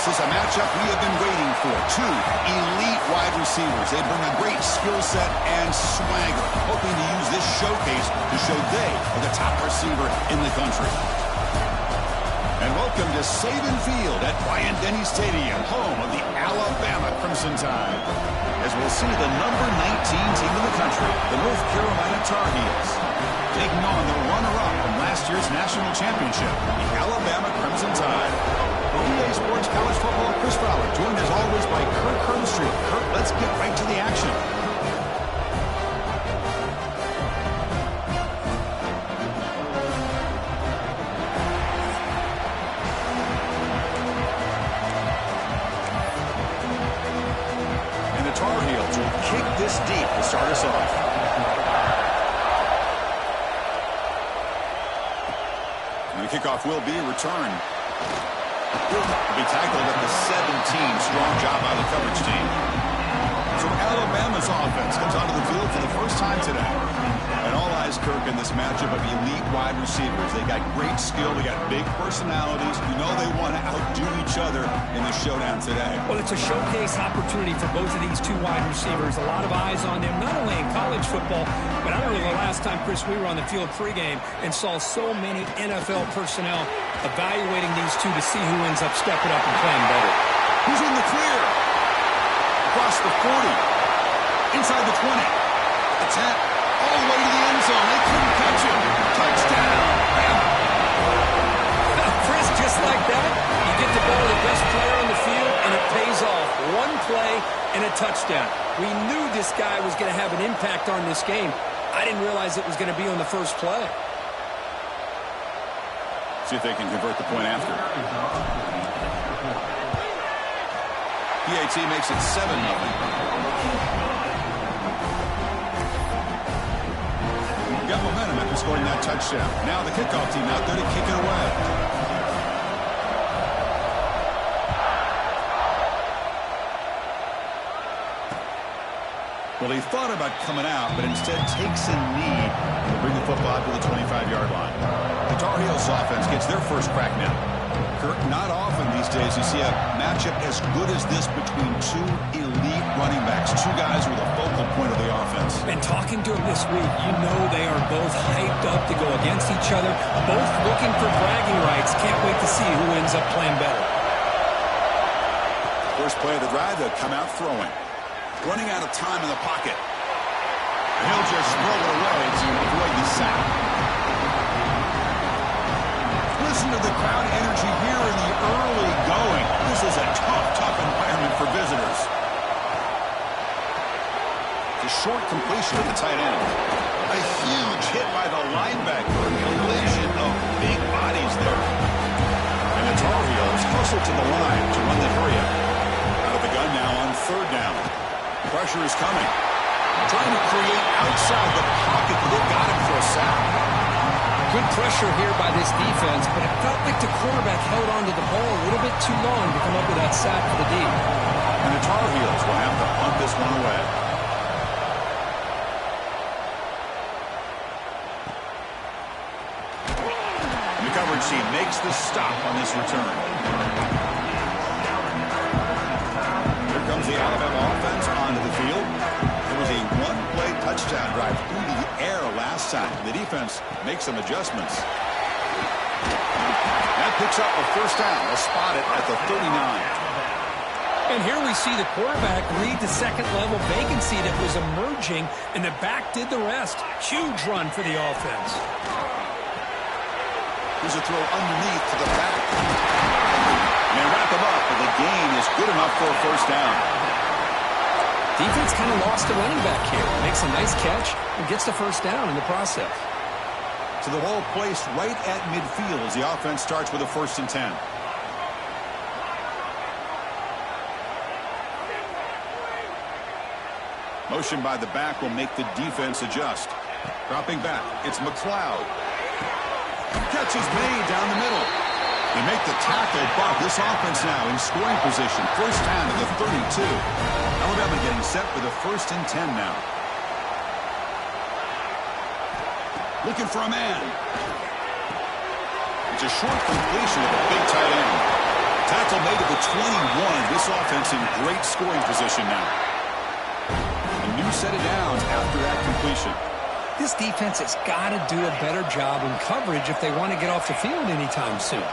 is a matchup we have been waiting for. Two elite wide receivers. They bring a great skill set and swagger, hoping to use this showcase to show they are the top receiver in the country. And welcome to Saban Field at Bryant-Denny Stadium, home of the Alabama Crimson Tide. As we'll see the number 19 team in the country, the North Carolina Tar Heels, taking on the runner-up from last year's national championship, the Alabama Crimson Tide. For EA Sports College Football, Chris Fowler, joined as always by Kirk Herbstreit. Kirk, let's get right to the action. And the Tar Heels will kick this deep to start us off. And the kickoff will be returned. Will be tackled at the 17. Strong job by the coverage team. So Alabama's offense comes onto the field for the first time today. And all eyes, Kirk, in this matchup of elite wide receivers. They got great skill. They got big personalities. You know they want to outdo each other in the showdown today. Well, it's a showcase opportunity for both of these two wide receivers. A lot of eyes on them, not only in college football, but I remember the last time, Chris, we were on the field pregame and saw so many NFL personnel evaluating these two to see who ends up stepping up and playing better. Who's in the clear? Across the 40. Inside the 20. The 10. All the way to the end zone. They couldn't catch him. Touchdown. Chris, just like that, you get the ball to the best player on the field, and it pays off. One play and a touchdown. We knew this guy was going to have an impact on this game. I didn't realize it was going to be on the first play. See if they can convert the point after. PAT makes it 7-0. Got momentum after scoring that touchdown. Now the kickoff team out there to kick it away. Well, he thought about coming out, but instead takes a knee to bring the football out to the 25-yard line. The Tar Heels offense gets their first crack now. Kirk, not often these days you see a matchup as good as this between two elite running backs, two guys who are the focal point of the offense. And talking to them this week, you know they are both hyped up to go against each other, both looking for bragging rights. Can't wait to see who ends up playing better. First play of the drive, they'll come out throwing. Running out of time in the pocket. He'll just throw it away to avoid the sack. Listen to the crowd energy here in the early going. This is a tough environment for visitors. It's a short completion at the tight end. A huge hit by the linebacker. A collision of big bodies there. And the Tar Heels hustle to the line to run the hurry up. Out of the gun now on third down. Pressure is coming. Trying to create outside the pocket, but they've got him for a sack. Good pressure here by this defense, but it felt like the quarterback held onto the ball a little bit too long to come up with that sack for the D. And the Tar Heels will have to punt this one away. And the coverage team makes the stop on this return. Here comes the Alabama offense onto the field. There was a one-play touchdown drive through the air last time. The defense makes some adjustments. That picks up a first down. They'll spot it at the 39. And here we see the quarterback read the second-level vacancy that was emerging, and the back did the rest. Huge run for the offense. Here's a throw underneath to the back. And they wrap him up, but the gain is good enough for a first down. Defense kind of lost a running back here. Makes a nice catch and gets the first down in the process. So the ball placed right at midfield as the offense starts with a 1st and 10. Motion by the back will make the defense adjust. Dropping back, it's McLeod. Catch is made down the middle. They make the tackle, but this offense now in scoring position. First down to the 32. Alabama getting set for the 1st and 10 now. Looking for a man. It's a short completion of a big tight end. Tackle made at the 21. This offense in great scoring position now. A new set of downs after that completion. This defense has got to do a better job in coverage if they want to get off the field anytime soon.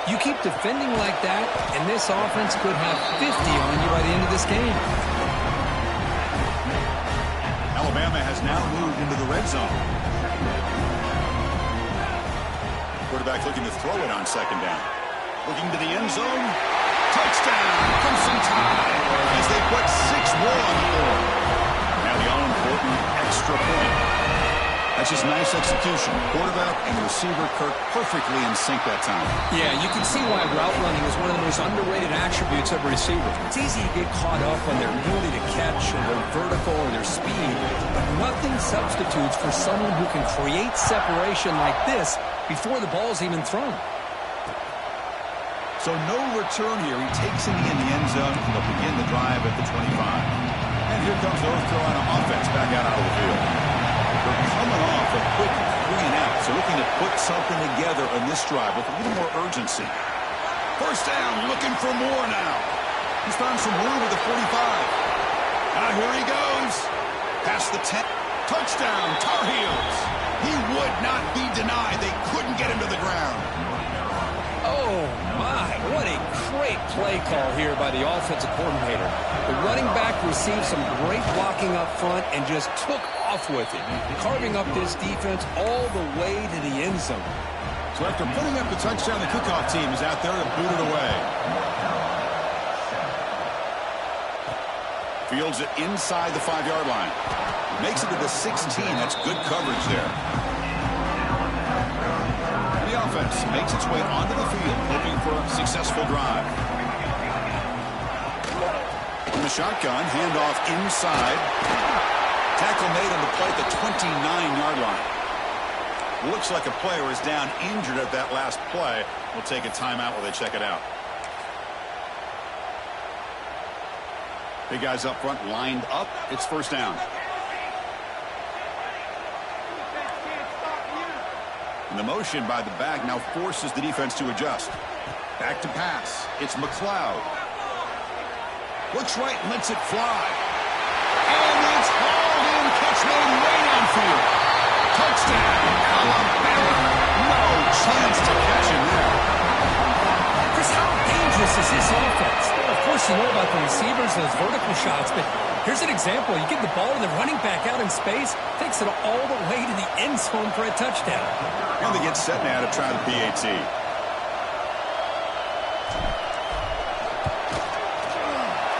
You keep defending like that, and this offense could have 50 on you by the end of this game. Alabama has now moved into the red zone. Quarterback looking to throw it on second down. Looking to the end zone. Touchdown! Crimson Tide as they put 6 more on the board. Now the all-important extra point. That's just nice execution. Quarterback and receiver Kirk perfectly in sync that time. Yeah, you can see why route running is one of the most underrated attributes of a receiver. It's easy to get caught up on their ability to catch or their vertical or their speed, but nothing substitutes for someone who can create separation like this before the ball's even thrown. So no return here. He takes it in the end zone, and they'll begin the drive at the 25. And here comes the North Carolina offense back out of the field. They're coming off a quick 3-and-out, so looking to put something together on this drive with a little more urgency. First down, looking for more now. He's found some room with the 45. Here he goes. Past the 10. Touchdown, Tar Heels. He would not be denied. They couldn't get him to the ground. Oh, my. What a great play call here by the offensive coordinator. The running back received some great blocking up front and just took off with it, carving up this defense all the way to the end zone. So after putting up the touchdown, the kickoff team is out there to boot it away. Fields it inside the 5-yard line. Makes it to the 16. That's good coverage there. The offense makes its way onto the field, hoping for a successful drive. In the shotgun, handoff inside. Tackle made on the play at the 29-yard line. Looks like a player is down injured at that last play. We'll take a timeout while they check it out. Big guys up front lined up. It's first down. And the motion by the back now forces the defense to adjust. Back to pass. It's McLeod. Looks right and lets it fly. And it's hauled in. Catch made way downfield. Touchdown, Alabama. No chance to catch him there. Chris, how dangerous is this offense? Of course, you know about the receivers, those vertical shots, but here's an example. You get the ball and the running back out in space, takes it all the way to the end zone for a touchdown. And they get set now to try the PAT.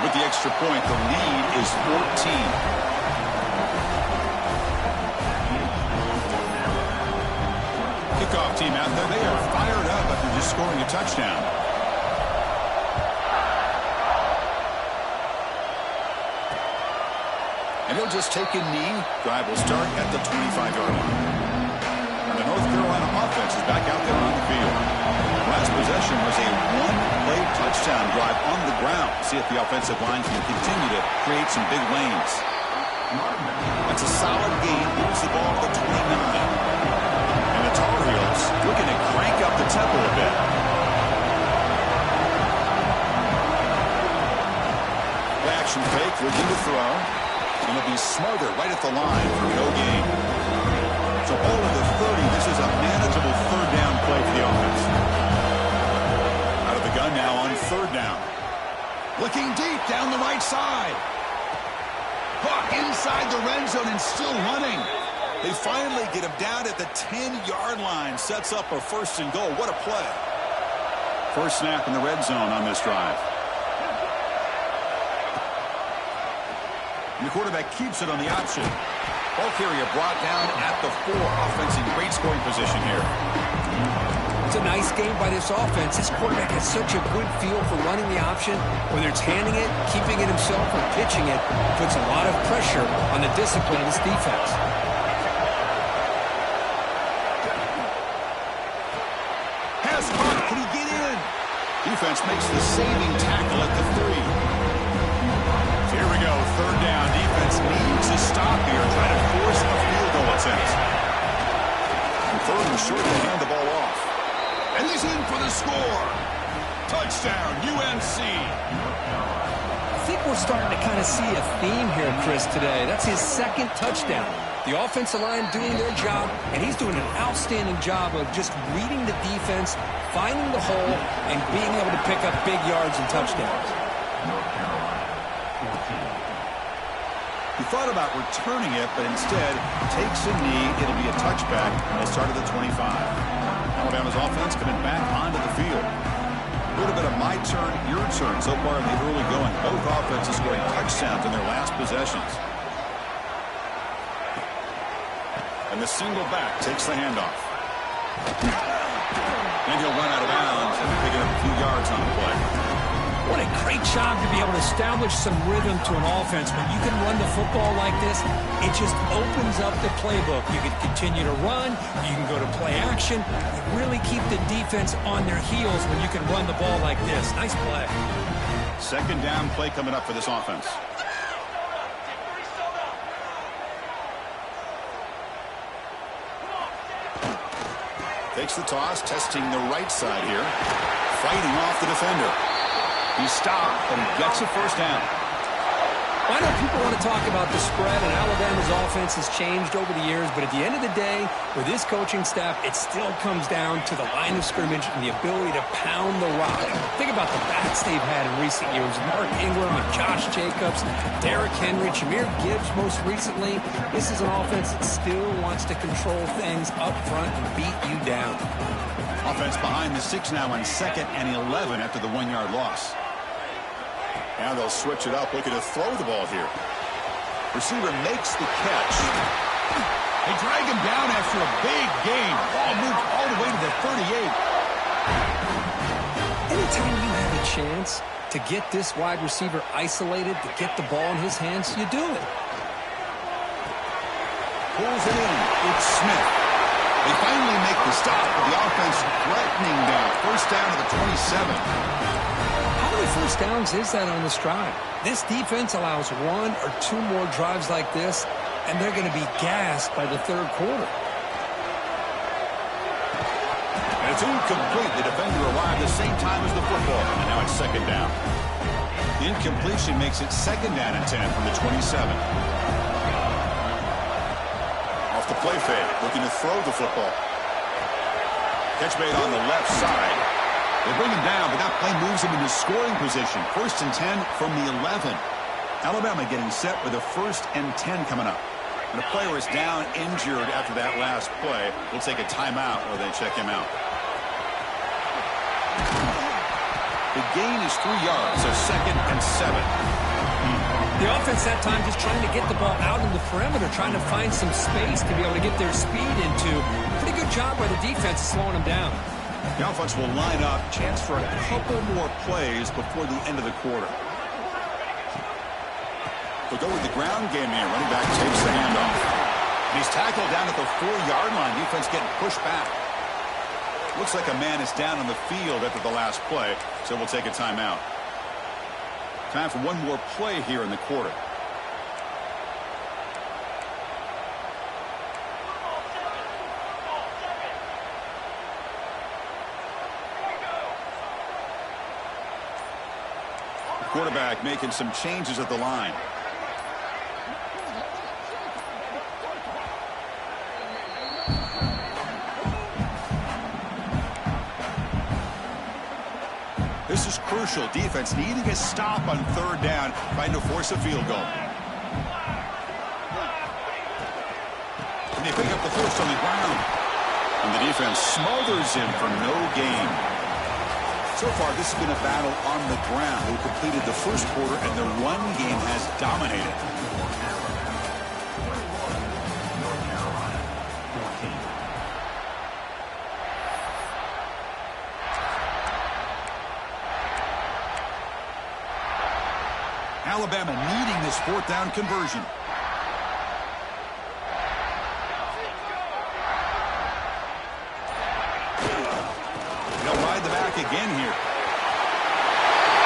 With the extra point, the lead is 14. Kickoff team out there, they are fired up after just scoring a touchdown. And he'll just take a knee. Drive will start at the 25-yard line. And the North Carolina offense is back out there on the field. Last possession was a one-play touchdown drive on the ground. See if the offensive line can continue to create some big lanes. That's a solid gain. Moves the ball to the 29. And the Tar Heels looking to crank up the tempo a bit. Play action fake, looking to throw. And it'll be Smothered right at the line for no gain. So ball at the 30. This is a manageable third down play for the offense. Out of the gun now on third down. Looking deep down the right side. Buck inside the red zone and still running. They finally get him down at the 10-yard line. Sets up a first and goal. What a play. First snap in the red zone on this drive. And the quarterback keeps it on the option. Ball carrier brought down at the 4. Offense in great scoring position here. It's a nice game by this offense. This quarterback has such a good feel for running the option. Whether it's handing it, keeping it himself, or pitching it, puts a lot of pressure on the discipline of this defense. Has caught. Can he get in? Defense makes the saving tackle at the 3. Here we go, third down. Defense needs a stop here. Try to force a field goal, it says. And third and short, they hand the ball off. And he's in for the score. Touchdown. Touchdown, UNC. I think we're starting to kind of see a theme here, Chris, today. That's his second touchdown. The offensive line doing their job, and he's doing an outstanding job of just reading the defense, finding the hole, and being able to pick up big yards and touchdowns. He thought about returning it, but instead takes a knee. It'll be a touchback. They'll start at the 25. Alabama's offense coming back onto the field. A little bit of my turn, your turn so far in the early going. Both offenses scoring touchdowns in their last possessions. And the single back takes the handoff. And he'll run out of bounds and pick up a few yards on the play. What a great job to be able to establish some rhythm to an offense. When you can run the football like this, it just opens up the playbook. You can continue to run. You can go to play action. You really keep the defense on their heels when you can run the ball like this. Nice play. Second down play coming up for this offense. Takes the toss, testing the right side here. Fighting off the defender. He stopped, but he gets a first down. I know people want to talk about the spread, and Alabama's offense has changed over the years, but at the end of the day, with this coaching staff, it still comes down to the line of scrimmage and the ability to pound the rock. Think about the backs they've had in recent years. Mark Ingram and Josh Jacobs, Derrick Henry, Jahmyr Gibbs most recently. This is an offense that still wants to control things up front and beat you down. Offense behind the 6 now on 2nd and 11 after the 1-yard loss. Now they'll switch it up, looking to throw the ball here. Receiver makes the catch. They drag him down after a big gain. Ball moved all the way to the 38. Anytime you have a chance to get this wide receiver isolated, to get the ball in his hands, you do it. Pulls it in. It's Smith. They finally make the stop, but the offense threatening down. First down to the 27. How many first downs is that on this drive? This defense allows 1 or 2 more drives like this, and they're going to be gassed by the third quarter. And it's incomplete. The defender arrived the same time as the football, and now it's second down. The incompletion makes it second down and 10 from the 27. Off the play fake, looking to throw the football. Catch made on the left side. They bring him down, but that play moves him into scoring position. First and 10 from the 11. Alabama getting set with a first and 10 coming up. And the player is down injured after that last play. We'll take a timeout while they check him out. The gain is 3 yards, so second and 7. The offense that time just trying to get the ball out in the perimeter, trying to find some space to be able to get their speed into. Pretty good job by the defense of slowing them down. The offense will line up. Chance for a couple more plays before the end of the quarter. They'll go with the ground game here. Running back takes the handoff. And he's tackled down at the 4-yard line. Defense getting pushed back. Looks like a man is down on the field after the last play, so we'll take a timeout. Time for one more play here in the quarter. Quarterback making some changes at the line. This is crucial. Defense needing a stop on third down, trying to force a field goal. And they pick up the first on the ground. And the defense smothers him for no gain. So far, this has been a battle on the ground. They completed the first quarter, and the run game has dominated. Alabama needing this fourth down conversion. They'll ride the back again here.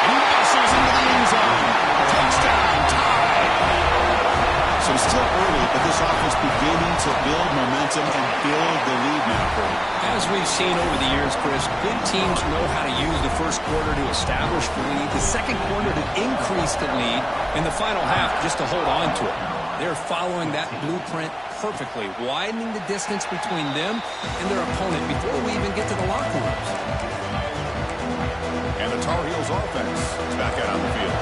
He passes into the end zone. Touchdown, tie. So still early but this offense beginning to build momentum and build the lead now, Cody. As we've seen over the years, Chris, good teams know how to use the first quarter to establish the lead, the second quarter to increase the lead, and the final half just to hold on to it. They're following that blueprint perfectly, widening the distance between them and their opponent before we even get to the locker rooms. And the Tar Heels offense is back out on the field.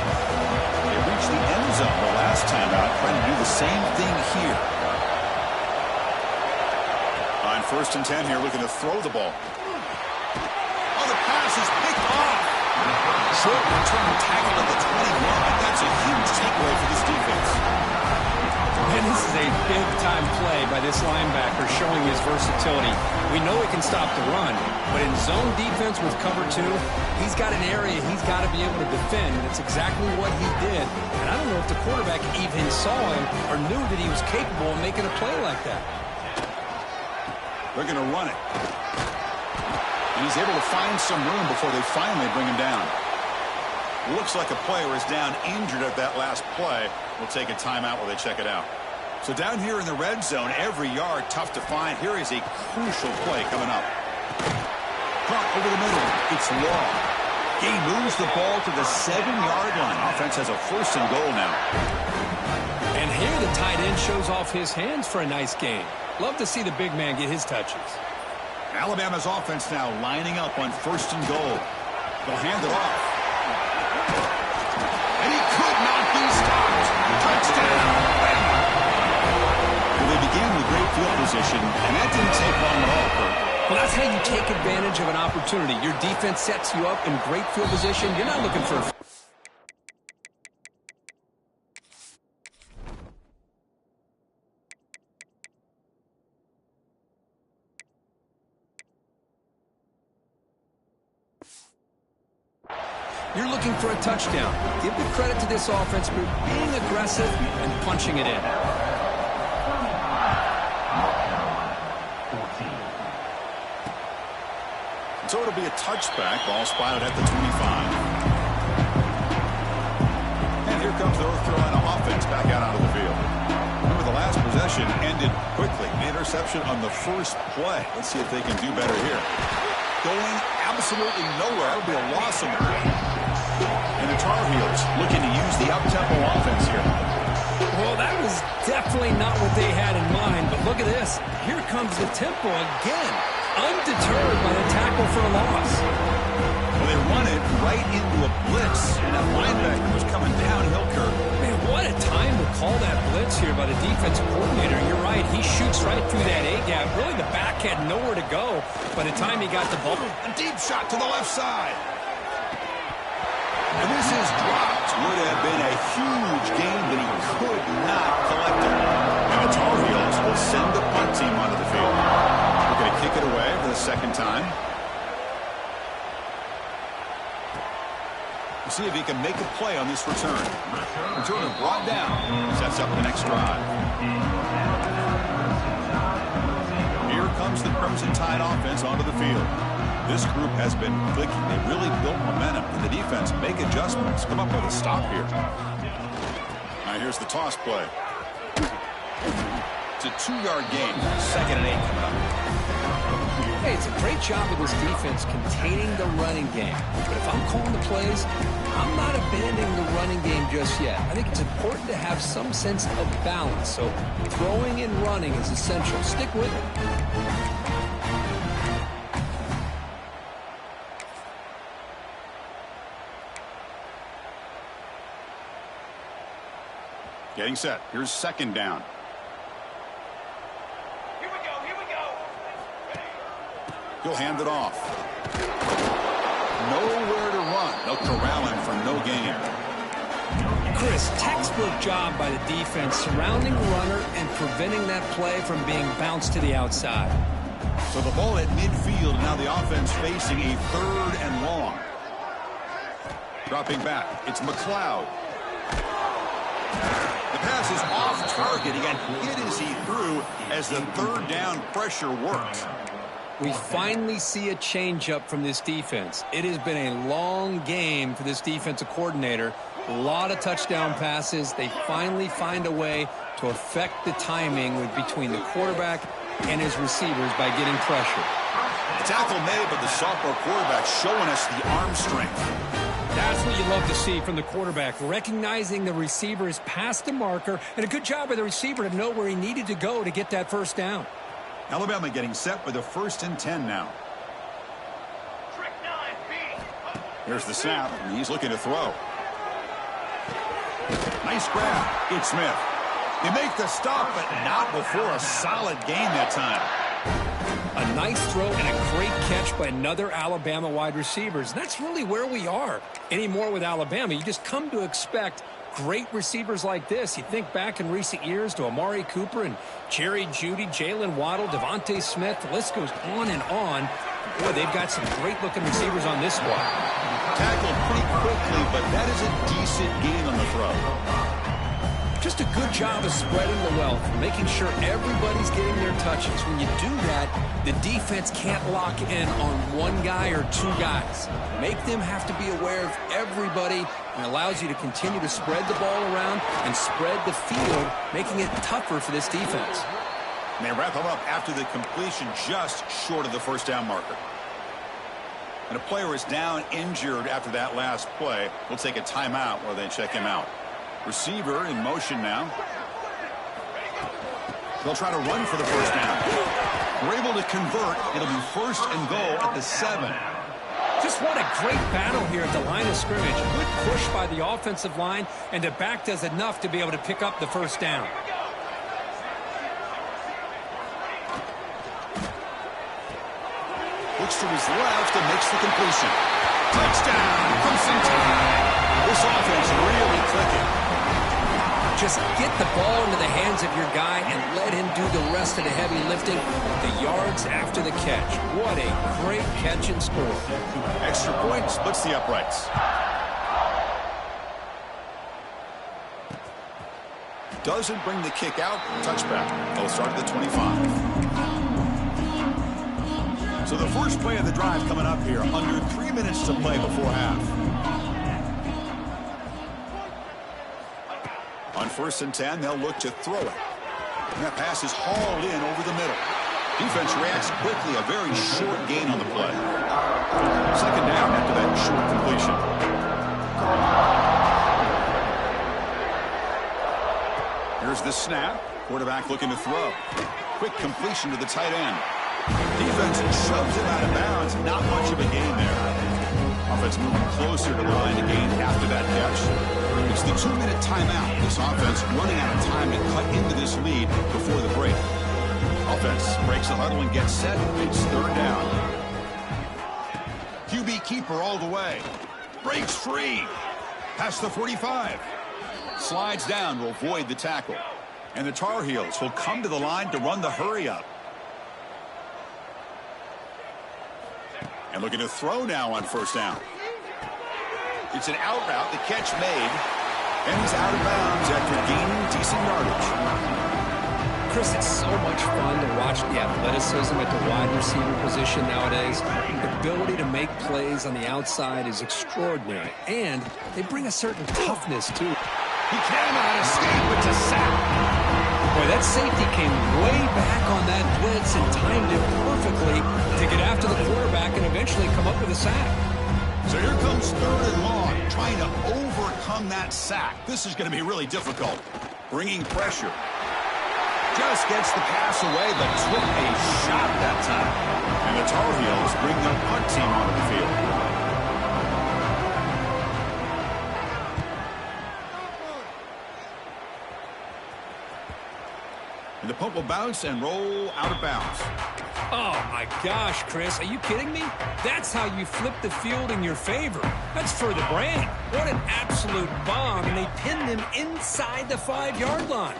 They reached the end zone the last time out, trying to do the same thing here. On 1st and 10 here, looking to throw the ball. Oh, the pass is picked off. Short return tackle at the 21. That's a huge takeaway for this defense. And this is a big-time play by this linebacker showing his versatility. We know he can stop the run, but in zone defense with cover 2, he's got an area he's got to be able to defend, and it's exactly what he did. And I don't know if the quarterback even saw him or knew that he was capable of making a play like that. They're going to run it. And he's able to find some room before they finally bring him down. Looks like a player is down injured at that last play. We'll take a timeout while they check it out. So down here in the red zone, every yard tough to find. Here is a crucial play coming up. Caught over the middle. It's long. He moves the ball to the 7-yard line. Offense has a 1st and goal now. And here the tight end shows off his hands for a nice gain. Love to see the big man get his touches. Alabama's offense now lining up on 1st and goal. They'll hand it off. And he could not be stopped. Touchdown. Well, they began with great field position, and that didn't take long at all, Kurt. Well, that's how you take advantage of an opportunity. Your defense sets you up in great field position. You're not looking for a... You're looking for a touchdown. Give the credit to this offense for being aggressive and punching it in. So it'll be a touchback. Ball spotted at the 25. And here comes the North Carolina offense back out onto the field. Remember, the last possession ended quickly. The interception on the first play. Let's see if they can do better here. Going absolutely nowhere. It'll be a loss of the game. And the Tar Heels looking to use the up-tempo offense here. Well, that was definitely not what they had in mind, but look at this. Here comes the tempo again, undeterred by the tackle for a loss. Well, they run it right into a blitz, and that linebacker was coming downhill, Kurt. Man, what a time to call that blitz here by the defensive coordinator. You're right, he shoots right through that A-gap. Really, the back had nowhere to go by the time he got the ball. A deep shot to the left side. And this is dropped. Would have been a huge game, but he could not collect it. And the Tar Heels will send the punt team onto the field. We're going to kick it away for the 2nd time. We'll see if he can make a play on this return. Returner brought down. Sets up the next drive. Here comes the Crimson Tide offense onto the field. This group has been clicking. They really built momentum. And the defense make adjustments. Come up with a stop here. Now here's the toss play. It's a 2-yard gain. 2nd and 8 coming up. Hey, it's a great job of this defense containing the running game. But if I'm calling the plays, I'm not abandoning the running game just yet. I think it's important to have some sense of balance. So throwing and running is essential. Stick with it. Getting set. Here's 2nd down. Here we go. He'll hand it off. Nowhere to run. They'll corral him for no gain. Chris, textbook job by the defense surrounding the runner and preventing that play from being bounced to the outside. So the ball at midfield, and now the offense facing a 3rd and long. Dropping back. It's McLeod. The pass is off target. He got hit as he threw as the 3rd down pressure worked. We finally see a change-up from this defense. It has been a long game for this defensive coordinator, A lot of touchdown passes. They finally find a way to affect the timing between the quarterback and his receivers by getting pressure. The tackle made, but the sophomore quarterback showing us the arm strength. That's what you love to see from the quarterback, recognizing the receiver's past the marker, and a good job by the receiver to know where he needed to go to get that first down. Alabama getting set with a 1st and 10 now. Here's the snap, and he's looking to throw. Nice grab. It's Smith. They make the stop, but not before a solid gain that time. A nice throw and a great catch by another Alabama wide receivers. That's really where we are anymore with Alabama. You just come to expect great receivers like this. You think back in recent years to Amari Cooper and Jerry Jeudy, Jalen Waddle, Devontae Smith. The list goes on and on. Boy, they've got some great-looking receivers on this squad. Tackled pretty quickly, but that is a decent gain on the throw. Just a good job of spreading the wealth, making sure everybody's getting their touches. When you do that, the defense can't lock in on one guy or two guys. Make them have to be aware of everybody, and allows you to continue to spread the ball around and spread the field, making it tougher for this defense. And they wrap him up after the completion, just short of the first down marker. And a player is down injured after that last play. We'll take a timeout while they check him out. Receiver in motion now. They'll try to run for the first down. We're able to convert. It'll be 1st and goal at the 7. Just what a great battle here at the line of scrimmage. Good push by the offensive line, and the back does enough to be able to pick up the first down. Looks to his left and makes the completion. Touchdown! Crimson Tide! This offense really clicking. Just get the ball into the hands of your guy and let him do the rest of the heavy lifting. The yards after the catch. What a great catch and score. Extra point splits the uprights. Doesn't bring the kick out. Touchback. They'll start at the 25. So the first play of the drive coming up here. Under 3 minutes to play before half. On 1st and 10, they'll look to throw it. And that pass is hauled in over the middle. Defense reacts quickly. A very short gain on the play. 2nd down after that short completion. Here's the snap. Quarterback looking to throw. Quick completion to the tight end. Defense shoves it out of bounds. Not much of a gain there. Offense moving closer to the line of gain after that catch. It's the 2-minute timeout. This offense running out of time to cut into this lead before the break. Offense breaks the huddle and gets set. It's 3rd down. QB keeper all the way. Breaks free. Past the 45. Slides down to avoid the tackle. And the Tar Heels will come to the line to run the hurry up. And looking to throw now on 1st down. It's an out route, the catch made, and he's out of bounds after gaining decent yardage. Chris, it's so much fun to watch the athleticism at the wide receiver position nowadays. The ability to make plays on the outside is extraordinary, and they bring a certain toughness to it. He cannot escape, it's a sack. Boy, that safety came way back on that blitz and timed it perfectly to get after the quarterback and eventually come up with a sack. So here comes 3rd and long, trying to overcome that sack. This is going to be really difficult. Bringing pressure. Just gets the pass away, but took a shot that time. And the Tar Heels bring their punt team onto the field. And the punt will bounce and roll out of bounds. Oh, my gosh, Chris. Are you kidding me? That's how you flip the field in your favor. That's for the brand. What an absolute bomb. And they pinned him inside the 5-yard line.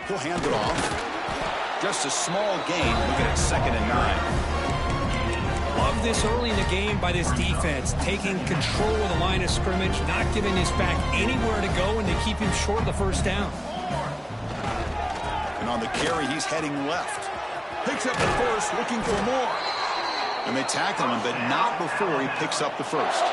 He'll hand it off. Just a small gain. Looking at 2nd and 9. Love this early in the game by this defense. Taking control of the line of scrimmage. Not giving his back anywhere to go. And they keep him short of the first down. And on the carry, he's heading left. Picks up the first, looking for more. And they tackle him, but not before he picks up the first.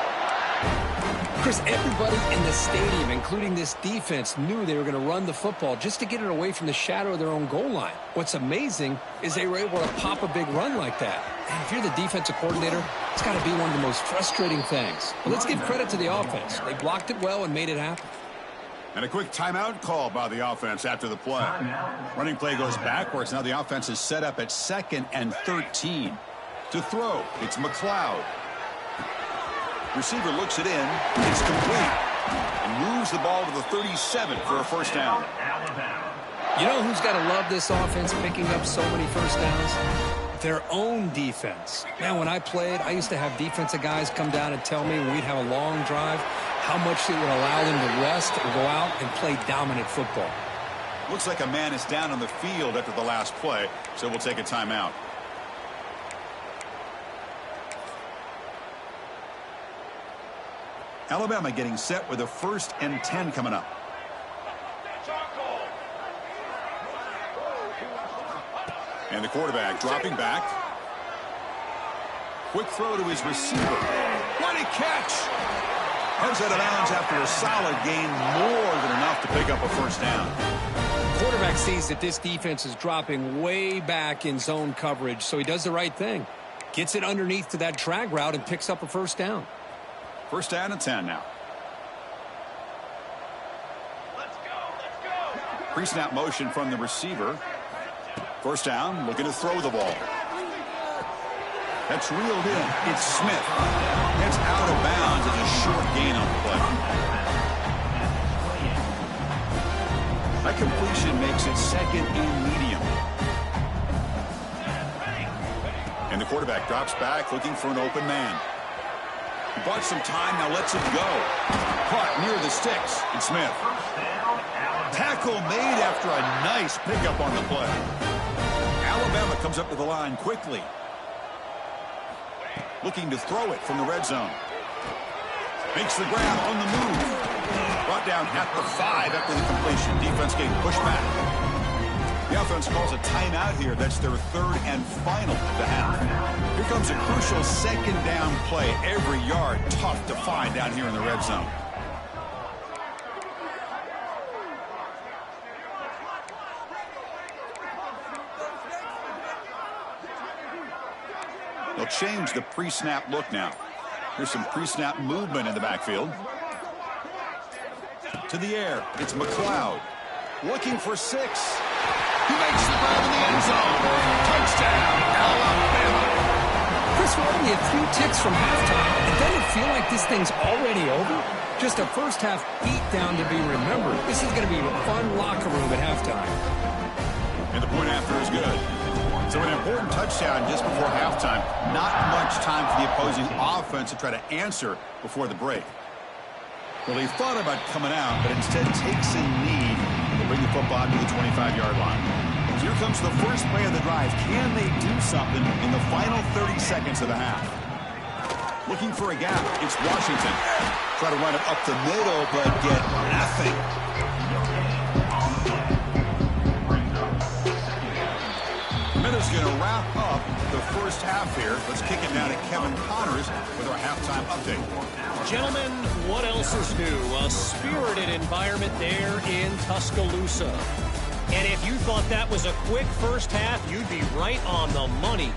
Chris, everybody in the stadium, including this defense, knew they were going to run the football just to get it away from the shadow of their own goal line. What's amazing is they were able to pop a big run like that. And if you're the defensive coordinator, it's got to be one of the most frustrating things. But let's give credit to the offense. They blocked it well and made it happen. And a quick timeout call by the offense after the play. Running play goes backwards. Now the offense is set up at 2nd and 13. To throw, it's McLeod. Receiver looks it in. It's complete. And moves the ball to the 37 for a first down. You know who's got to love this offense picking up so many first downs? Their own defense. Man, when I played, I used to have defensive guys come down and tell me when we'd have a long drive how much it would allow them to rest or go out and play dominant football. Looks like a man is down on the field after the last play, so we'll take a timeout. Alabama getting set with a 1st and 10 coming up. And the quarterback dropping back. Quick throw to his receiver. What a catch! Heads out of bounds after a solid gain, more than enough to pick up a first down. Quarterback sees that this defense is dropping way back in zone coverage, so he does the right thing. Gets it underneath to that drag route and picks up a first down. First down and 10 now. Let's go. Pre-snap motion from the receiver. First down, looking to throw the ball. That's reeled in. It's Smith. Gets out of bounds as a short gain on the play. That completion makes it 2nd and medium. And the quarterback drops back looking for an open man. He bought some time, now lets it go. Caught near the sticks, and Smith. Tackle made after a nice pickup on the play. Alabama comes up to the line quickly. Looking to throw it from the red zone. Makes the grab on the move. Brought down at the 5 after the completion. Defense getting pushed back. The offense calls a timeout here. That's their 3rd and final of the half. Here comes a crucial 2nd down play. Every yard tough to find down here in the red zone. They'll change the pre-snap look now. There's some pre-snap movement in the backfield. To the air, it's McLeod. Looking for 6. He makes the grab in the end zone. Touchdown, Alabama. Chris, we're only a few ticks from halftime. It doesn't feel like this thing's already over. Just a first half beatdown to be remembered. This is going to be a fun locker room at halftime. And the point after is good. So an important touchdown just before halftime. Not much time for the opposing offense to try to answer before the break. Well, he thought about coming out, but instead takes a knee to bring the football to the 25-yard line. So here comes the first play of the drive. Can they do something in the final 30 seconds of the half? Looking for a gap. It's Washington. Try to run it up the middle, but get nothing. Minutes going to wrap up the first half here. Let's kick it down to Kevin Connors with our halftime update. Gentlemen, what else is new? A spirited environment there in Tuscaloosa. And if you thought that was a quick first half, you'd be right on the money.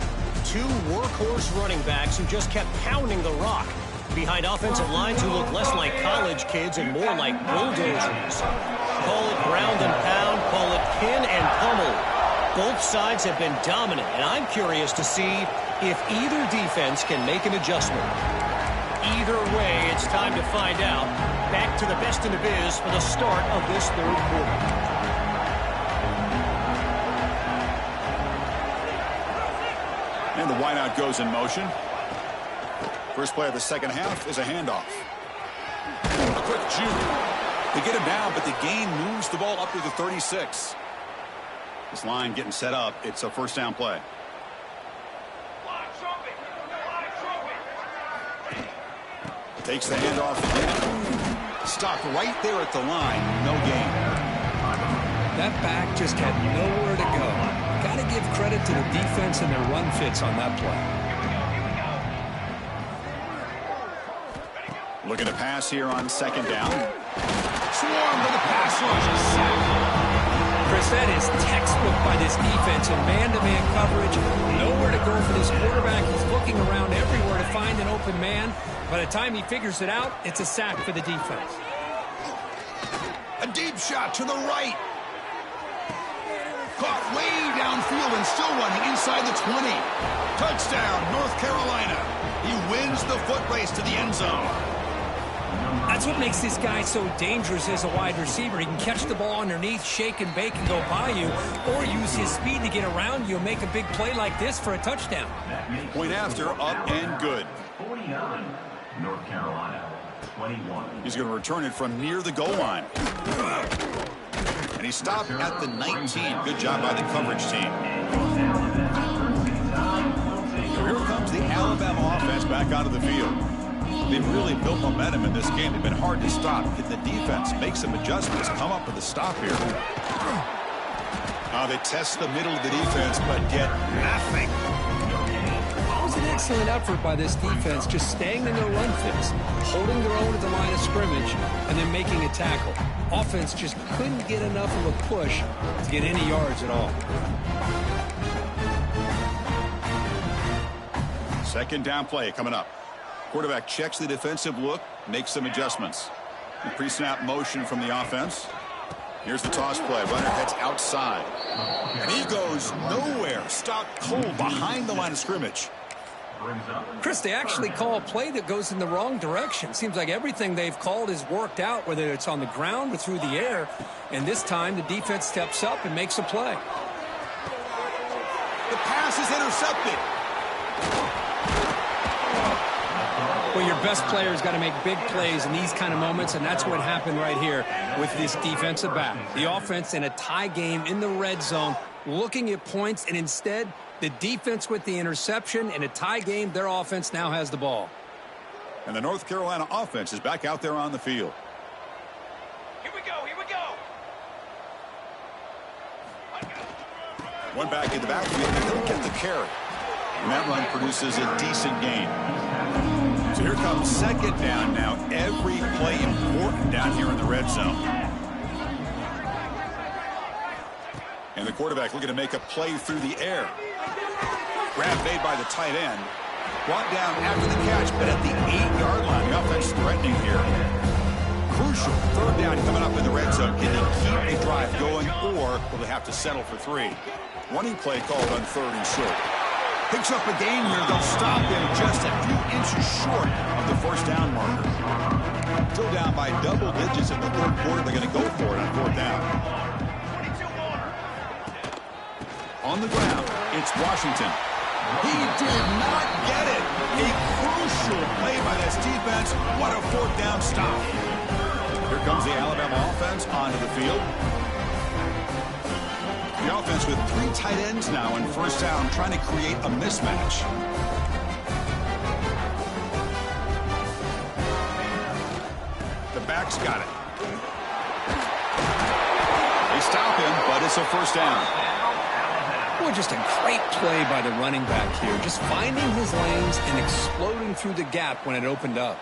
2 workhorse running backs who just kept pounding the rock behind offensive lines who look less like college kids and more like bulldozers. Call it ground and pound, call it pin and pummel. Both sides have been dominant, and I'm curious to see if either defense can make an adjustment. Either way, it's time to find out. Back to the best in the biz for the start of this 3rd quarter. And the wideout goes in motion. First play of the second half is a handoff. A quick juke. They get him down, but the gain moves the ball up to the 36. This line getting set up. It's a first down play. Takes the handoff again. Stopped right there at the line. No gain. That back just had nowhere to go. Got to give credit to the defense and their run fits on that play. Looking to pass here on second down. Swarm with the pass rush. Sack. Chris, that is textbook by this defense in man-to-man coverage. Nowhere to go for this quarterback. He's looking around everywhere to find an open man. By the time he figures it out, it's a sack for the defense. A deep shot to the right. Caught way downfield and still running inside the 20. Touchdown, North Carolina. He wins the foot race to the end zone. That's what makes this guy so dangerous as a wide receiver. He can catch the ball underneath, shake and bake and go by you, or use his speed to get around you and make a big play like this for a touchdown. Point after, up and good. 49, North Carolina, 21. He's going to return it from near the goal line. And he stopped at the 19. Good job by the coverage team. So here comes the Alabama offense back onto the field. They've really built momentum in this game. They've been hard to stop. Can the defense make some adjustments, come up with a stop here? They test the middle of the defense, but get nothing. That was an excellent effort by this defense, just staying in their run fits, holding their own at the line of scrimmage, and then making a tackle. Offense just couldn't get enough of a push to get any yards at all. Second down play coming up. Quarterback checks the defensive look, makes some adjustments. The pre-snap motion from the offense. Here's the toss play. Runner heads outside. And he goes nowhere. Stopped cold behind the line of scrimmage. Chris, they actually call a play that goes in the wrong direction. Seems like everything they've called has worked out, whether it's on the ground or through the air. And this time, the defense steps up and makes a play. The pass is intercepted. Well, your best player's got to make big plays in these kind of moments, and that's what happened right here with this defensive back. The offense in a tie game in the red zone, looking at points, and instead, the defense with the interception. In a tie game, their offense now has the ball. And the North Carolina offense is back out there on the field. Here we go, here we go. One back in the backfield, and he'll get the carry. And that run produces a decent gain. So here comes second down now. Every play important down here in the red zone. And the quarterback looking to make a play through the air. Grab made by the tight end. Brought down after the catch, but at the 8-yard line. The offense threatening here. Crucial third down coming up in the red zone. Can they keep the drive going, or will they have to settle for 3? Running play called on 3rd and short. Picks up a gain here. They'll stop him just a few inches short of the first down marker. Still down by double digits in the third quarter. They're going to go for it on 4th down. On the ground, it's Washington. He did not get it. A crucial play by this defense. What a 4th down stop. Here comes the Alabama offense onto the field. The offense with 3 tight ends now in first down, trying to create a mismatch. The back's got it. They stop him, but it's a first down. Boy, just a great play by the running back here. Just finding his lanes and exploding through the gap when it opened up.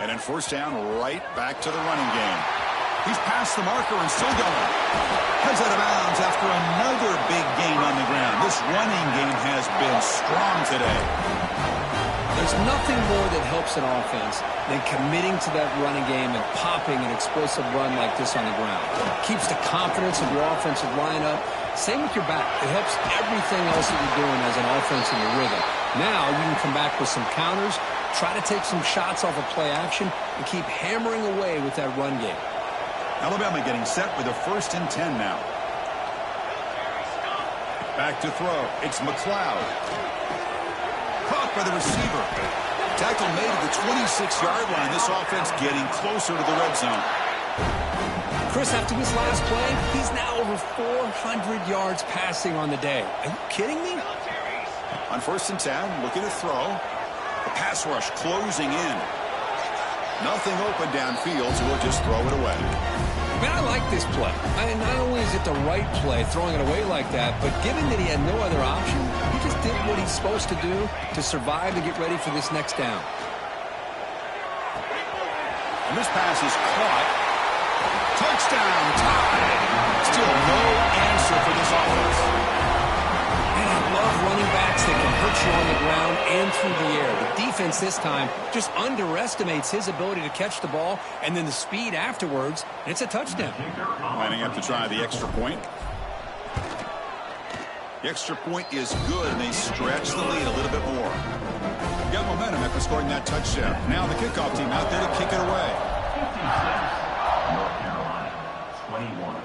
And in first down, right back to the running game. He's past the marker and still going. Heads out of bounds after another big gain on the ground. This running game has been strong today. There's nothing more that helps an offense than committing to that running game and popping an explosive run like this on the ground. Keeps the confidence of your offensive lineup. Same with your back. It helps everything else that you're doing as an offense in your rhythm. Now you can come back with some counters, try to take some shots off of play action, and keep hammering away with that run game. Alabama getting set with a 1st and 10 now. Back to throw. It's McLeod. Caught by the receiver. Tackle made at the 26-yard line. This offense getting closer to the red zone. Chris, after this last play, he's now over 400 yards passing on the day. Are you kidding me? On 1st and 10, looking to throw. The pass rush closing in. Nothing open downfield, so we'll just throw it away. Man, I like this play. Not only is it the right play, throwing it away like that, but given that he had no other option, he just did what he's supposed to do to survive and get ready for this next down. And this pass is caught. Touchdown, tied. Still no answer for this offense. And I love running backs that can hurt you on the ground and through the air. The defense this time just underestimates his ability to catch the ball, and then the speed afterwards, and it's a touchdown. Lining up to try the extra point. The extra point is good, and they stretch the lead a little bit more. Got momentum after scoring that touchdown. Now the kickoff team out there to kick it away. 56, North Carolina, 21.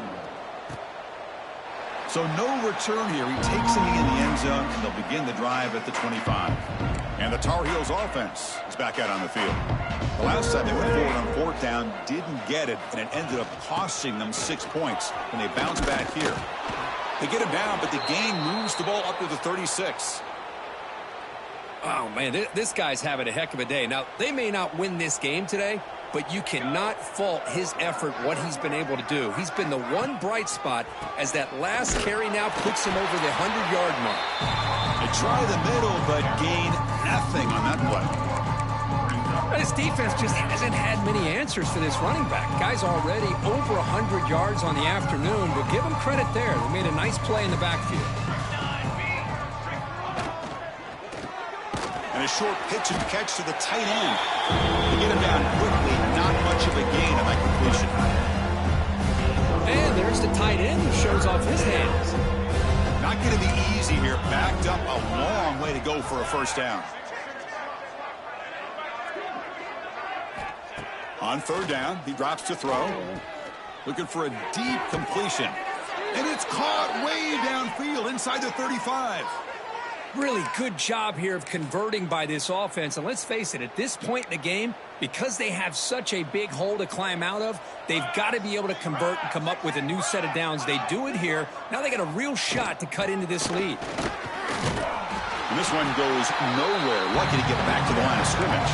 So no return here. He takes it in the end zone, and they'll begin the drive at the 25. And the Tar Heels offense is back out on the field. The last time they went forward on fourth down, didn't get it, and it ended up costing them 6 points. And they bounce back here. They get him down, but the gain moves the ball up to the 36. Oh, man, this guy's having a heck of a day. Now, they may not win this game today, but you cannot fault his effort, what he's been able to do. He's been the one bright spot as that last carry now puts him over the 100-yard mark. They try the middle, but gain nothing on that play. But his defense just hasn't had many answers for this running back. Guy's already over 100 yards on the afternoon, but give him credit there. They made a nice play in the backfield. And a short pitch and catch to the tight end. They get him down quickly. Not much of a gain on that completion. And there's the tight end who shows off his hands. Not going to be easy here. Backed up a long way to go for a first down. On third down, he drops to throw. Looking for a deep completion. And it's caught way downfield inside the 35. Really good job here of converting by this offense. And let's face it, at this point in the game, because they have such a big hole to climb out of, they've got to be able to convert and come up with a new set of downs. They do it here. Now they got a real shot to cut into this lead. And this one goes nowhere. Lucky to get back to the line of scrimmage.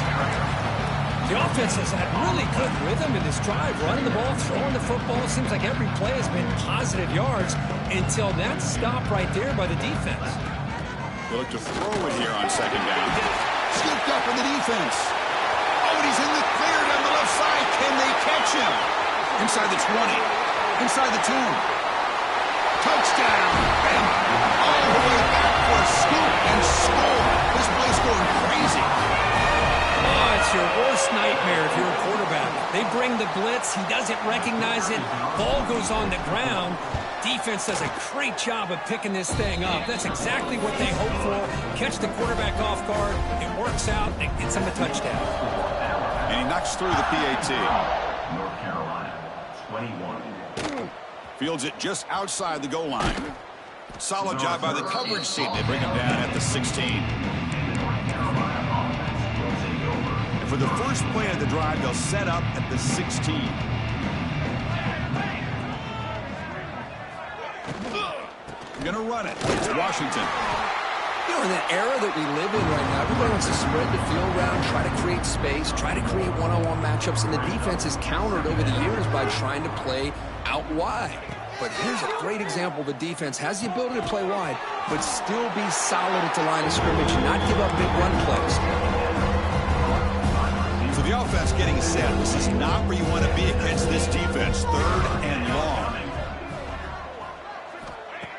The offense has had really good rhythm in this drive, running the ball, throwing the football. It seems like every play has been positive yards until that stop right there by the defense. They look to throw it here on second down. Scooped up in the defense. Oh, and he's in the clear down the left side. Can they catch him? Inside the 20. Inside the 2. Touchdown. Bam. All the way back for a scoop and score. This play's going crazy. Oh, it's your worst nightmare if you're a quarterback. They bring the blitz. He doesn't recognize it. Ball goes on the ground. Defense does a great job of picking this thing up. That's exactly what they hope for. Catch the quarterback off guard. It works out. It gets him a touchdown. And he knocks through the PAT. North Carolina, 21. Fields it just outside the goal line. Solid job by the coverage team. They bring him down at the 16. For the first play of the drive, they'll set up at the 16. Going to run it. It's Washington. You know, in the era that we live in right now, everybody wants to spread the field around, try to create space, try to create one-on-one matchups, and the defense is countered over the years by trying to play out wide. But here's a great example. The defense has the ability to play wide, but still be solid at the line of scrimmage and not give up big run plays. So the offense getting set. This is not where you want to be against this defense. Third and long.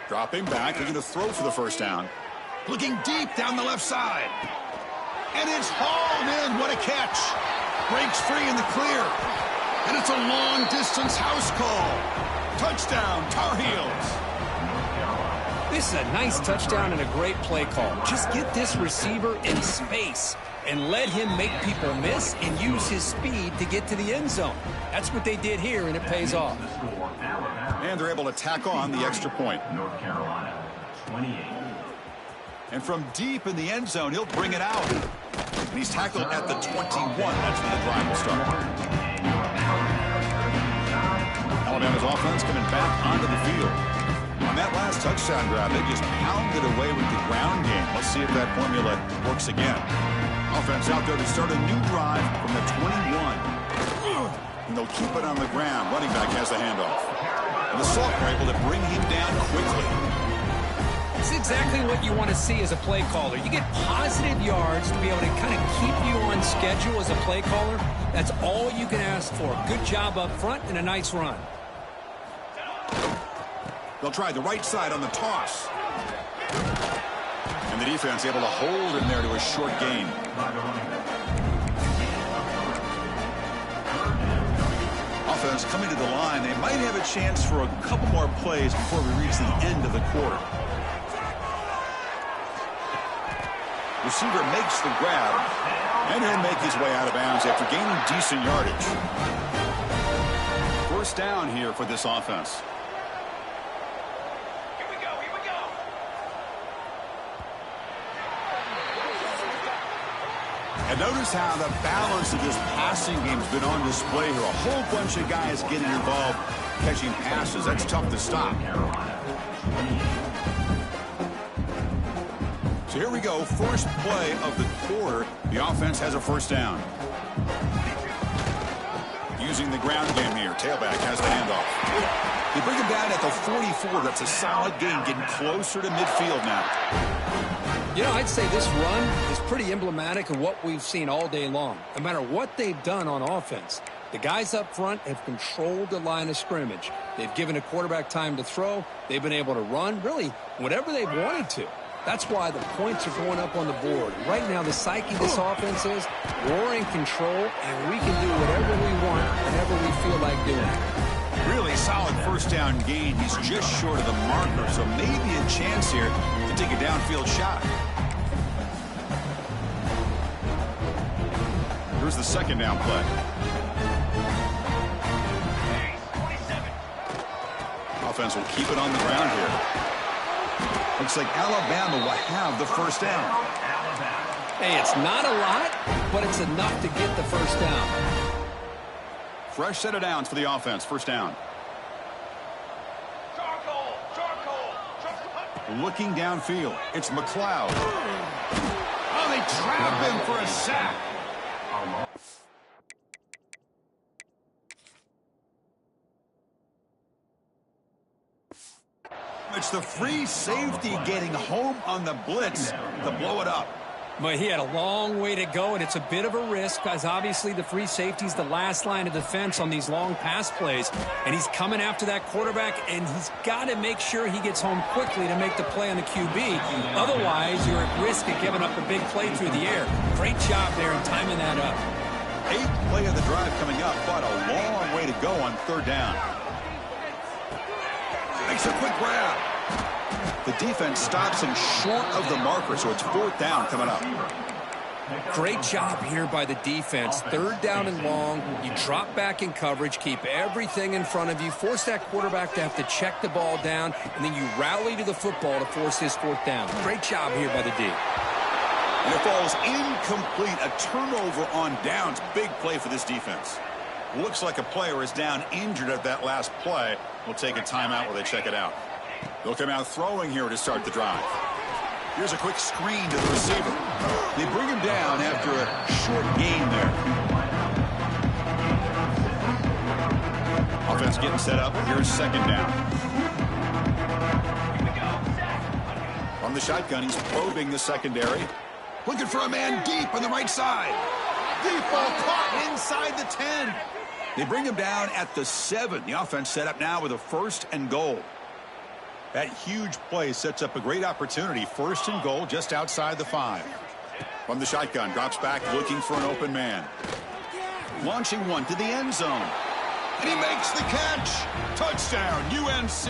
Dropping back, looking to throw for the first down. Looking deep down the left side. And it's hauled in. What a catch. Breaks free in the clear. And it's a long-distance house call. Touchdown, Tar Heels. This is a nice touchdown and a great play call. Just get this receiver in space and let him make people miss and use his speed to get to the end zone. That's what they did here, and it pays off. And they're able to tack on the extra point. North Carolina, 28. And from deep in the end zone, he'll bring it out. And he's tackled at the 21. That's where the drive will start. Alabama's offense coming back onto the field. On that last touchdown drive, they just pounded away with the ground game. Let's see if that formula works again. Offense out there to start a new drive from the 21. And they'll keep it on the ground. Running back has the handoff. And the Salt are able to bring him down quickly. It's exactly what you want to see as a play caller. You get positive yards to be able to kind of keep you on schedule as a play caller. That's all you can ask for. Good job up front and a nice run. They'll try the right side on the toss. And the defense able to hold him there to a short gain. Offense coming to the line. They might have a chance for a couple more plays before we reach the end of the quarter. Receiver makes the grab, and he'll make his way out of bounds after gaining decent yardage. First down here for this offense. And notice how the balance of this passing game has been on display here. A whole bunch of guys getting involved, catching passes. That's tough to stop. So here we go. First play of the quarter. The offense has a first down. Using the ground game here. Tailback has the handoff. They bring him down at the 44. That's a solid gain, getting closer to midfield now. You know, I'd say this run is pretty emblematic of what we've seen all day long. No matter what they've done on offense, the guys up front have controlled the line of scrimmage. They've given a quarterback time to throw. They've been able to run, really, whatever they've wanted to. That's why the points are going up on the board. Right now, the psyche of this offense is we're in control, and we can do whatever we want whenever we feel like doing it. Really solid first down gain. He's just short of the marker, so maybe a chance here to take a downfield shot. Here's the second down play. Offense will keep it on the ground here. Looks like Alabama will have the first down. Hey, it's not a lot, but it's enough to get the first down. Fresh set of downs for the offense. First down. Looking downfield. It's McLeod. Oh, they trap him for a sack. It's the free safety getting home on the blitz to blow it up. But he had a long way to go, and it's a bit of a risk because obviously the free safety's the last line of defense on these long pass plays. And he's coming after that quarterback, and he's got to make sure he gets home quickly to make the play on the QB. Otherwise, you're at risk of giving up a big play through the air. Great job there in timing that up. 8th play of the drive coming up, but a long way to go on third down. Makes a quick grab. The defense stops him short of the marker, so it's fourth down coming up. Great job here by the defense. Third down and long. You drop back in coverage, keep everything in front of you, force that quarterback to have to check the ball down, and then you rally to the football to force his fourth down. Great job here by the D. And it falls incomplete. A turnover on downs. Big play for this defense. Looks like a player is down injured at that last play. We'll take a timeout while they check it out. They'll come out throwing here to start the drive. Here's a quick screen to the receiver. They bring him down after a short gain there. Offense getting set up. Here's second down. From the shotgun, he's probing the secondary. Looking for a man deep on the right side. Deep ball caught inside the 10. They bring him down at the 7. The offense set up now with a first and goal. That huge play sets up a great opportunity. First and goal just outside the 5. From the shotgun, drops back looking for an open man. Launching one to the end zone. And he makes the catch. Touchdown, UNC.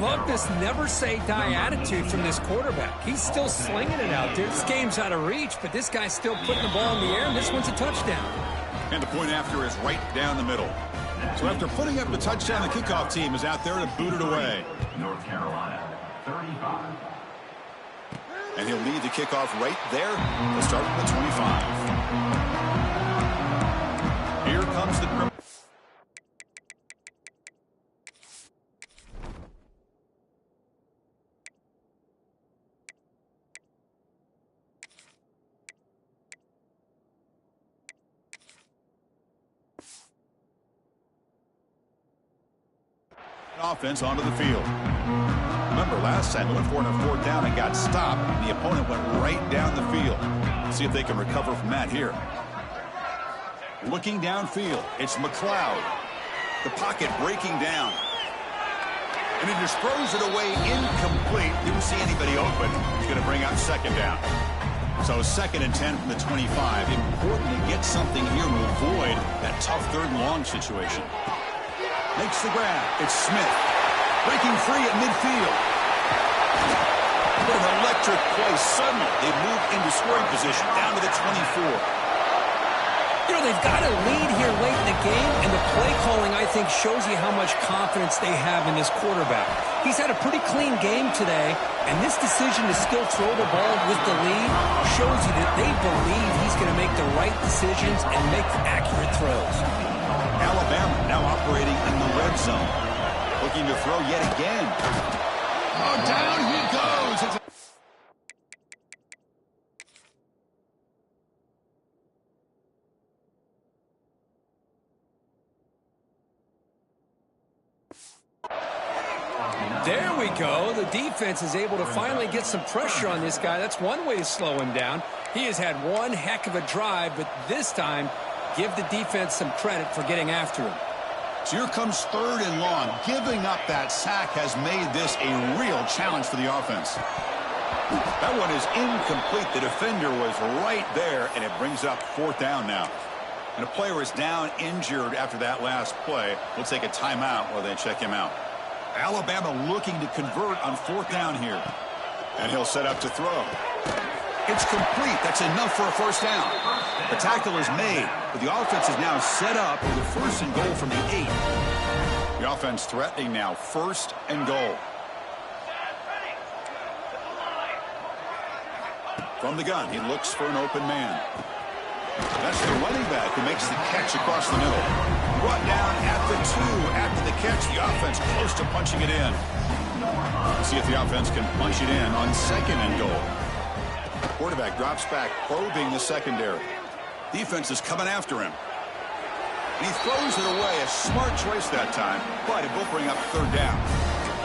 Love this never-say-die attitude from this quarterback. He's still slinging it out there. This game's out of reach, but this guy's still putting the ball in the air, and this one's a touchdown. And the point after is right down the middle. So after putting up the touchdown, the kickoff team is out there to boot it away. North Carolina, 35. And he'll lead the kickoff right there. He'll start at the 25. Here comes the... Offense onto the field. Remember, last time they went for it on 4th down and got stopped, and the opponent went right down the field. See if they can recover from that here. Looking downfield, it's McLeod. The pocket breaking down. And he just throws it away incomplete. Didn't see anybody open. He's going to bring up 2nd down. So 2nd and 10 from the 25. Important to get something here to avoid that tough 3rd and long situation. Makes the grab. It's Smith. Breaking free at midfield. What an electric play. Suddenly, they move into scoring position down to the 24. You know, they've got a lead here late in the game, and the play calling, I think, shows you how much confidence they have in this quarterback. He's had a pretty clean game today, and this decision to still throw the ball with the lead shows you that they believe he's going to make the right decisions and make accurate throws. Alabama now operating in the red zone. Looking to throw yet again. Oh, down he goes. There we go. The defense is able to finally get some pressure on this guy. That's one way to slow him down. He has had one heck of a drive, but this time, give the defense some credit for getting after him. So here comes 3rd and long. Giving up that sack has made this a real challenge for the offense. That one is incomplete. The defender was right there, and it brings up 4th down now. And a player is down injured after that last play. We'll take a timeout while they check him out. Alabama looking to convert on 4th down here. And he'll set up to throw. It's complete. That's enough for a 1st down. The tackle is made, but the offense is now set up with a 1st and goal from the 8. The offense threatening now 1st and goal. From the gun, he looks for an open man. That's the running back who makes the catch across the middle. Brought down at the 2 after the catch. The offense close to punching it in. Let's see if the offense can punch it in on 2nd and goal. Quarterback drops back, probing the secondary. Defense is coming after him. And he throws it away. A smart choice that time, but it will bring up 3rd down.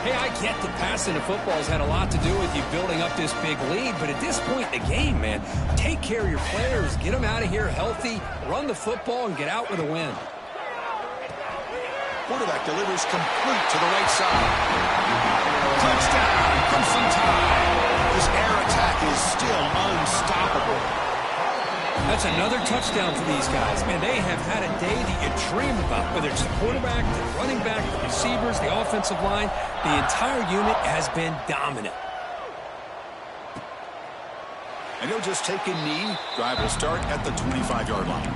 Hey, I get that passing the football has had a lot to do with you building up this big lead, but at this point in the game, man, take care of your players, get them out of here healthy, run the football, and get out with a win. Quarterback delivers complete to the right side. Touchdown, Crimson Tide. This air attack is still unstoppable. That's another touchdown for these guys. Man, they have had a day that you dream about, whether it's the quarterback, the running back, the receivers, the offensive line. The entire unit has been dominant. And he'll just take a knee. Drive will start at the 25-yard line.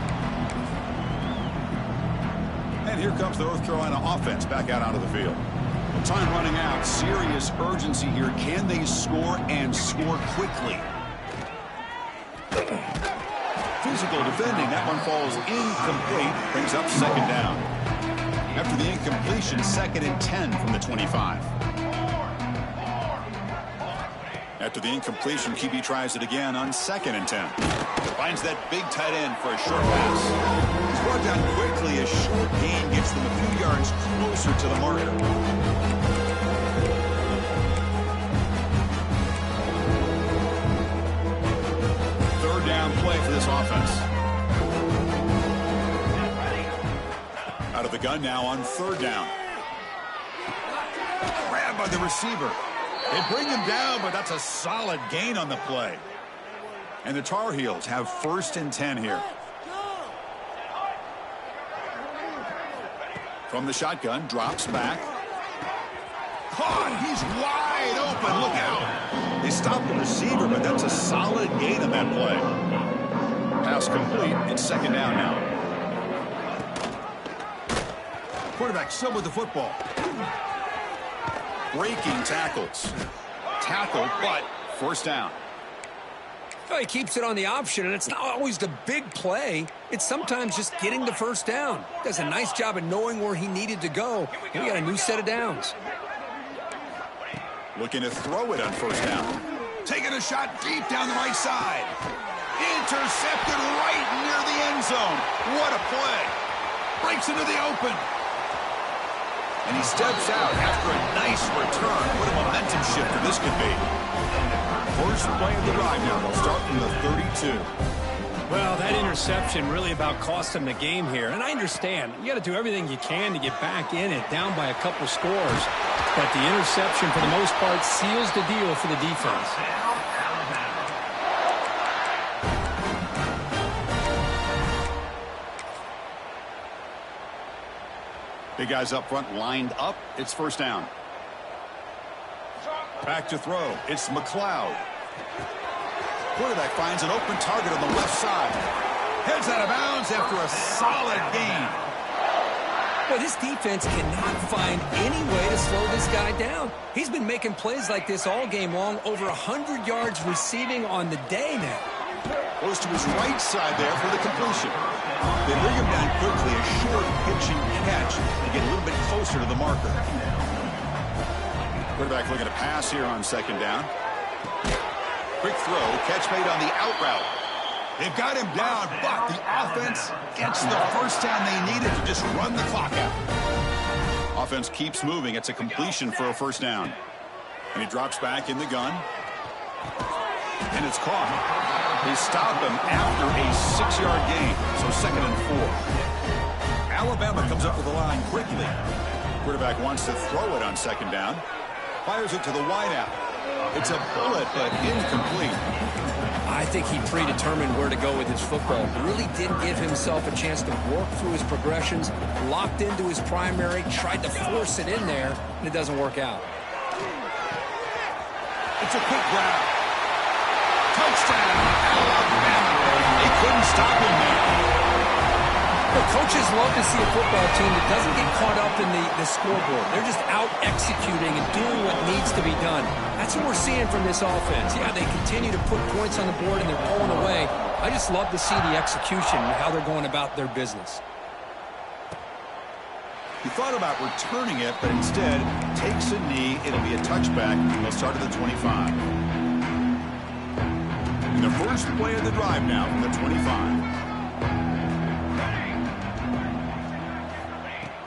And here comes the North Carolina offense back out onto the field. Time running out. Serious urgency here. Can they score and score quickly? Physical defending. That one falls incomplete. Brings up 2nd down. After the incompletion, 2nd and 10 from the 25. After the incompletion, QB tries it again on 2nd and 10. Finds that big tight end for a short pass. He's brought down quickly. A short gain gets them a few yards closer to the marker. Down play for this offense. Out of the gun now on 3rd down. Grabbed by the receiver. They bring him down, but that's a solid gain on the play. And the Tar Heels have 1st and 10 here. From the shotgun, drops back. Caught! He's wide open. Look out. They stopped the receiver, but that's a solid gain on that play. Pass complete. It's 2nd down now. Quarterback still with the football. Breaking tackles. Tackle, but 1st down. Well, he keeps it on the option, and it's not always the big play. It's sometimes just getting the 1st down. Does a nice job of knowing where he needed to go. We got a new set of downs. Looking to throw it on 1st down. Taking a shot deep down the right side. Intercepted right near the end zone. What a play. Breaks into the open. And he steps out after a nice return. What a momentum shifter this could be. First play of the drive now. They'll start from the 32. Well, that interception really about cost him the game here. And I understand. You got to do everything you can to get back in it, down by a couple scores. But the interception, for the most part, seals the deal for the defense. Big guys up front lined up. It's first down. Back to throw. It's McLeod. Quarterback finds an open target on the left side. Heads out of bounds after a solid gain. Well, this defense cannot find any way to slow this guy down. He's been making plays like this all game long, over 100 yards receiving on the day now. Goes to his right side there for the completion. They bring him down quickly, a short pitching catch to get a little bit closer to the marker. Quarterback looking to pass here on second down. Quick throw, catch made on the out route. They've got him down, but the offense gets the first down they needed to just run the clock out. Offense keeps moving. It's a completion for a first down. And he drops back in the gun. And it's caught. They stop him after a 6-yard gain, so 2nd and 4. Alabama comes up with the line quickly. Quarterback wants to throw it on second down. Fires it to the wideout. It's a bullet, but incomplete. I think he predetermined where to go with his football. Really didn't give himself a chance to work through his progressions, locked into his primary, tried to force it in there, and it doesn't work out. It's a quick grab. Touchdown, Alabama. They couldn't stop him there. The coaches love to see a football team that doesn't get caught up in the scoreboard. They're just out executing and doing what needs to be done. That's what we're seeing from this offense. Yeah, they continue to put points on the board and they're pulling away. I just love to see the execution and how they're going about their business. He thought about returning it, but instead takes a knee. It'll be a touchback. They'll start at the 25. And the first play of the drive now from the 25.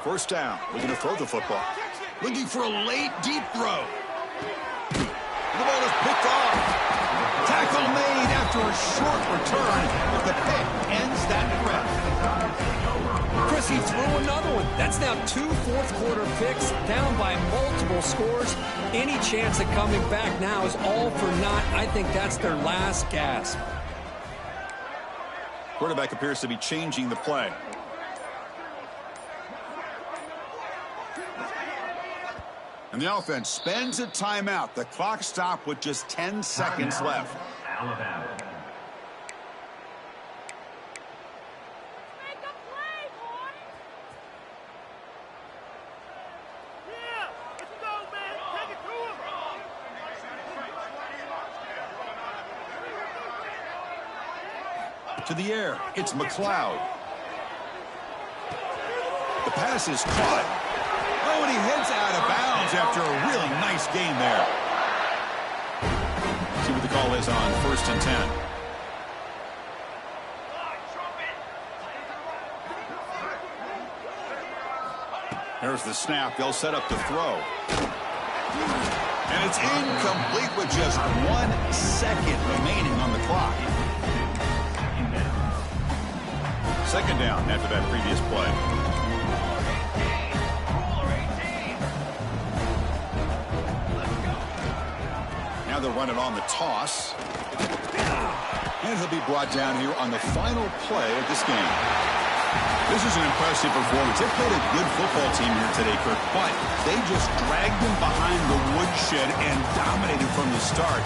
First down. We're going to throw the football. Looking for a late, deep throw. The ball is picked off. Tackle made after a short return, but the pick ends that threat. Chris, he threw another one. That's now 2 fourth-quarter picks, down by multiple scores. Any chance of coming back now is all for naught. I think that's their last gasp. Quarterback appears to be changing the play. And the offense spends a timeout. The clock stopped with just 10 seconds left. Alabama. To the air, it's McLeod. The pass is caught. Oh, and he heads out of bounds after a really nice gain there. See what the call is on 1st and 10. There's the snap. They'll set up the throw. And it's incomplete with just 1 second remaining on the clock. Second down after that previous play. Now they'll run it on the toss. And he'll be brought down here on the final play of this game. This is an impressive performance. They played a good football team here today, Kirk, but they just dragged them behind the woodshed and dominated from the start.